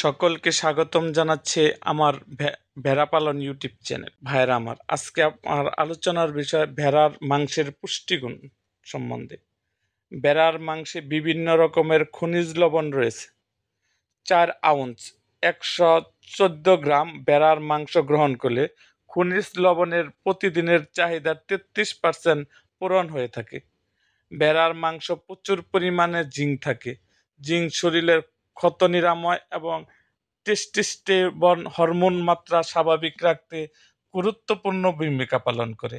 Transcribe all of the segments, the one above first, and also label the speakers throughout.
Speaker 1: সকলকে স্বাগতম জানাচ্ছে আমার ভেড়া পালন ইউটিউব চ্যানেল। ভাইরা আমার, আজকে আমার আলোচনার বিষয় ভেড়ার মাংসের পুষ্টিগুণ সম্বন্ধে। ভেড়ার মাংসে বিভিন্ন রকমের খনিজ লবণ রয়েছে। 4 আউন্স 114 গ্রাম ভেড়ার মাংস গ্রহণ করলে খনিজ লবণের প্রতিদিনের চাহিদা 33% পূরণ হয়ে থাকে। ভেড়ার মাংস প্রচুর পরিমাণে জিঙ্ক থাকে। জিঙ্ক শরীরের ক্ষত নিরাময় এবং টেস্টোস্টেরন হরমোন মাত্রা স্বাভাবিক রাখতে গুরুত্বপূর্ণ ভূমিকা পালন করে।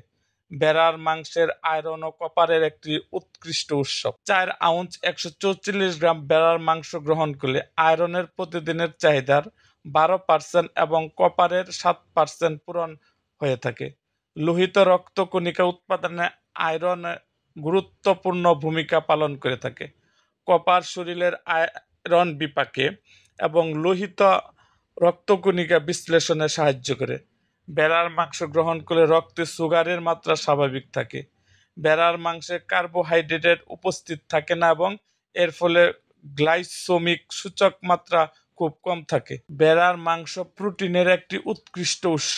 Speaker 1: ভেড়ার মাংসের আয়রন ও কপারের একটি উৎকৃষ্ট উৎস। 4 আউন্স 144 গ্রাম ভেড়ার মাংস গ্রহণ করলে আয়রনের প্রতিদিনের চাহিদার 12% এবং কপারের 7% পূরণ হয়ে থাকে। লোহিত রক্তকণিকা উৎপাদনে আয়রন গুরুত্বপূর্ণ ভূমিকা পালন করে থাকে। কপার শরীরের আয়রন বিপাকে এবং লোহিত রক্তকণিকা বিশ্লেষণে সাহায্য করে। ভেড়ার মাংস গ্রহণ করলে রক্তে সুগারের মাত্রা স্বাভাবিক থাকে। ভেড়ার মাংসে কার্বোহাইড্রেটের উপস্থিত থাকে না এবং এর ফলে গ্লাইসেমিক সূচক মাত্রা খুব কম থাকে। ভেড়ার মাংস প্রোটিনের একটি উৎকৃষ্ট উৎস।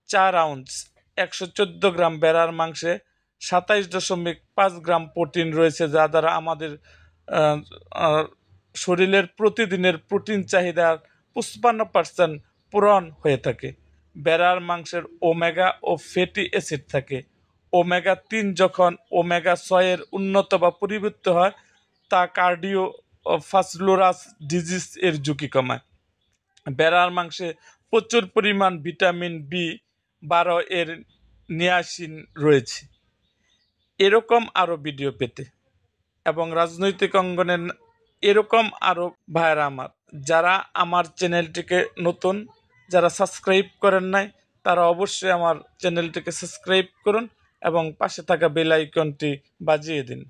Speaker 1: 4 আউন্স 114 গ্রাম ভেড়ার মাংসে 27.5 গ্রাম প্রোটিন রয়েছে, যা দ্বারা আমাদের শরীরের প্রতিদিনের প্রোটিন চাহিদার 55% পূরণ হয়ে থাকে। ভেড়ার মাংসের ওমেগা ও ফ্যাটি অ্যাসিড থাকে। ওমেগা 3 যখন ওমেগা 6 এর উন্নত বা পরিবর্তিত হয়, তা কার্ডিওভাস্কুলার ডিজিজ এর ঝুঁকি কমায়। ভেড়ার মাংসে প্রচুর পরিমাণ ভিটামিন B12 এর নিয়াসিন রয়েছে। এরকম আরও ভিডিও পেতে এবং রাজনৈতিক অঙ্গনের এরকম আরও ভাইরা আমার, যারা আমার চ্যানেলটিকে নতুন, যারা সাবস্ক্রাইব করেন নাই, তারা অবশ্যই আমার চ্যানেলটিকে সাবস্ক্রাইব করুন এবং পাশে থাকা বেল আইকনটি বাজিয়ে দিন।